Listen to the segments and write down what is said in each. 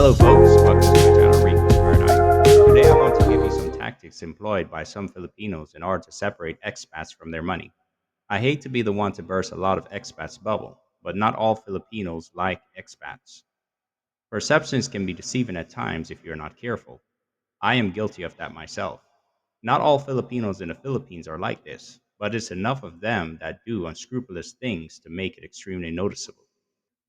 Hello, folks. Welcome to my channel, Rico's Paradise. Today, I want to give you some tactics employed by some Filipinos in order to separate expats from their money. I hate to be the one to burst a lot of expats' bubble, but not all Filipinos like expats. Perceptions can be deceiving at times if you're not careful. I am guilty of that myself. Not all Filipinos in the Philippines are like this, but it's enough of them that do unscrupulous things to make it extremely noticeable.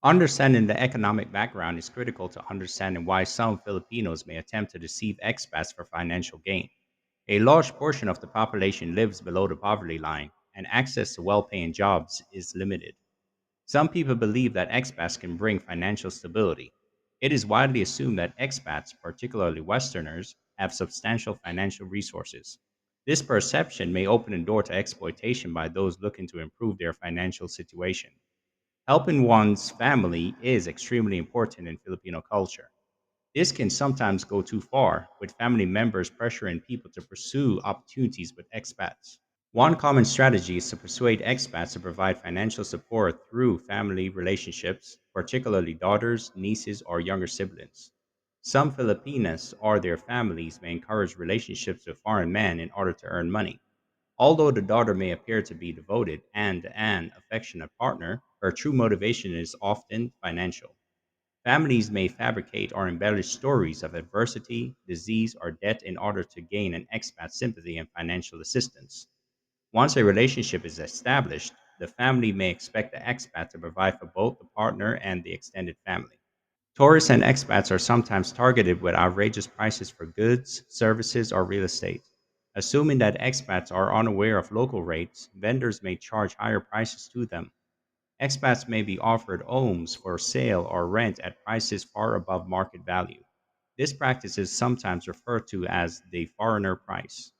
Understanding the economic background is critical to understanding why some Filipinos may attempt to deceive expats for financial gain. A large portion of the population lives below the poverty line, and access to well paying jobs is limited. Some people believe that expats can bring financial stability. It is widely assumed that expats, particularly Westerners, have substantial financial resources. This perception may open a door to exploitation by those looking to improve their financial situation. Helping one's family is extremely important in Filipino culture. This can sometimes go too far, with family members pressuring people to pursue opportunities with expats. One common strategy is to persuade expats to provide financial support through family relationships, particularly daughters, nieces, or younger siblings. Some Filipinas or their families may encourage relationships with foreign men in order to earn money. Although the daughter may appear to be devoted and an affectionate partner, her true motivation is often financial. Families may fabricate or embellish stories of adversity, disease, or debt in order to gain an expat's sympathy and financial assistance. Once a relationship is established, the family may expect the expat to provide for both the partner and the extended family. Tourists and expats are sometimes targeted with outrageous prices for goods, services, or real estate. Assuming that expats are unaware of local rates, vendors may charge higher prices to them. Expats may be offered homes for sale or rent at prices far above market value. This practice is sometimes referred to as the foreigner price.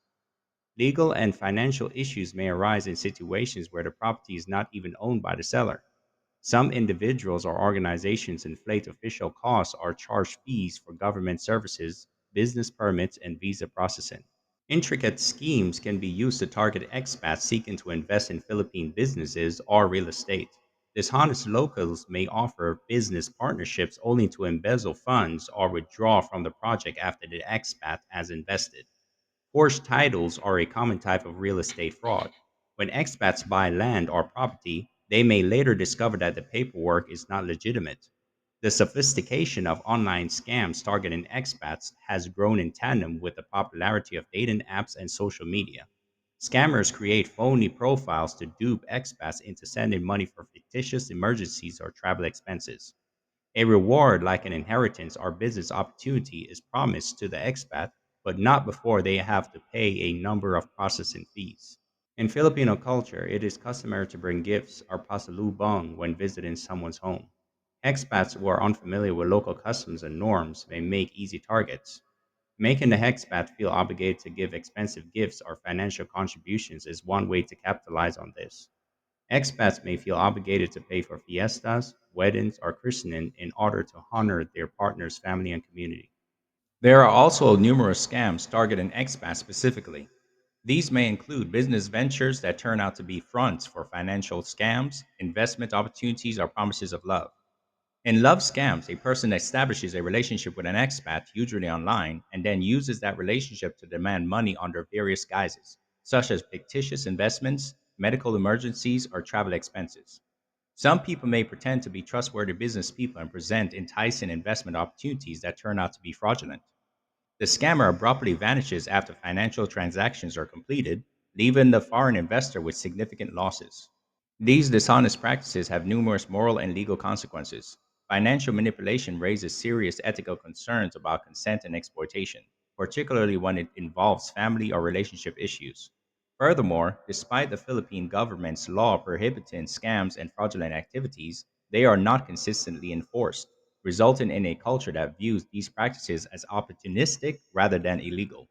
Legal and financial issues may arise in situations where the property is not even owned by the seller. Some individuals or organizations inflate official costs or charge fees for government services, business permits, and visa processing. Intricate schemes can be used to target expats seeking to invest in Philippine businesses or real estate. Dishonest locals may offer business partnerships only to embezzle funds or withdraw from the project after the expat has invested. Forged titles are a common type of real estate fraud. When expats buy land or property, they may later discover that the paperwork is not legitimate. The sophistication of online scams targeting expats has grown in tandem with the popularity of dating apps and social media. Scammers create phony profiles to dupe expats into sending money for fictitious emergencies or travel expenses. A reward like an inheritance or business opportunity is promised to the expat, but not before they have to pay a number of processing fees. In Filipino culture, it is customary to bring gifts or pasalubong when visiting someone's home. Expats who are unfamiliar with local customs and norms may make easy targets. Making the expat feel obligated to give expensive gifts or financial contributions is one way to capitalize on this. Expats may feel obligated to pay for fiestas, weddings, or christening in order to honor their partner's family and community. There are also numerous scams targeting expats specifically. These may include business ventures that turn out to be fronts for financial scams, investment opportunities, or promises of love. In love scams, a person establishes a relationship with an expat, usually online, and then uses that relationship to demand money under various guises, such as fictitious investments, medical emergencies, or travel expenses. Some people may pretend to be trustworthy business people and present enticing investment opportunities that turn out to be fraudulent. The scammer abruptly vanishes after financial transactions are completed, leaving the foreign investor with significant losses. These dishonest practices have numerous moral and legal consequences. Financial manipulation raises serious ethical concerns about consent and exploitation, particularly when it involves family or relationship issues. Furthermore, despite the Philippine government's law prohibiting scams and fraudulent activities, they are not consistently enforced, resulting in a culture that views these practices as opportunistic rather than illegal.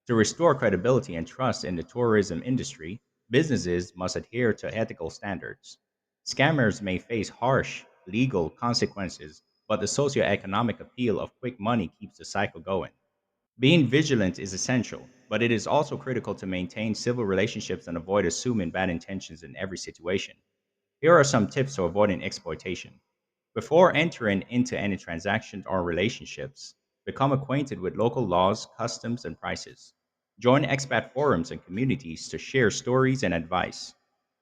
To restore credibility and trust in the tourism industry, businesses must adhere to ethical standards. Scammers may face harsh legal consequences, but the socioeconomic appeal of quick money keeps the cycle going. Being vigilant is essential, but it is also critical to maintain civil relationships and avoid assuming bad intentions in every situation. Here are some tips for avoiding exploitation. Before entering into any transactions or relationships, become acquainted with local laws, customs, and prices. Join expat forums and communities to share stories and advice.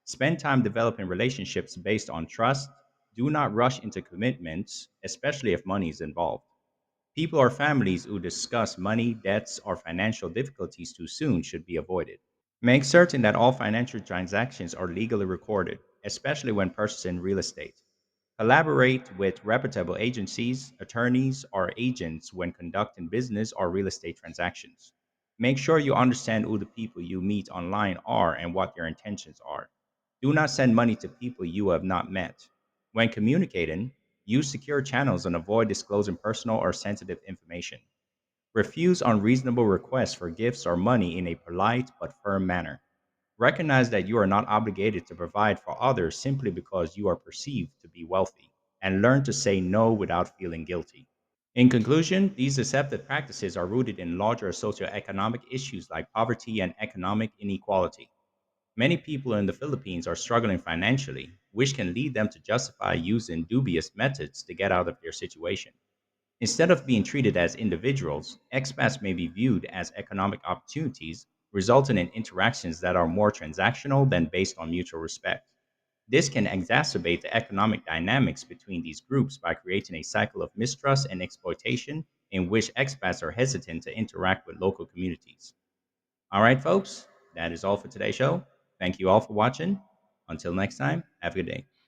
Spend time developing relationships based on trust. Do not rush into commitments, especially if money is involved. People or families who discuss money, debts, or financial difficulties too soon should be avoided. Make certain that all financial transactions are legally recorded, especially when purchasing real estate. Collaborate with reputable agencies, attorneys, or agents when conducting business or real estate transactions. Make sure you understand who the people you meet online are and what their intentions are. Do not send money to people you have not met. When communicating, use secure channels and avoid disclosing personal or sensitive information. Refuse unreasonable requests for gifts or money in a polite but firm manner. Recognize that you are not obligated to provide for others simply because you are perceived to be wealthy, and learn to say no without feeling guilty. In conclusion, these deceptive practices are rooted in larger socioeconomic issues like poverty and economic inequality. Many people in the Philippines are struggling financially, which can lead them to justify using dubious methods to get out of their situation. Instead of being treated as individuals, expats may be viewed as economic opportunities, resulting in interactions that are more transactional than based on mutual respect. This can exacerbate the economic dynamics between these groups by creating a cycle of mistrust and exploitation in which expats are hesitant to interact with local communities. All right, folks, that is all for today's show. Thank you all for watching. Until next time, have a good day.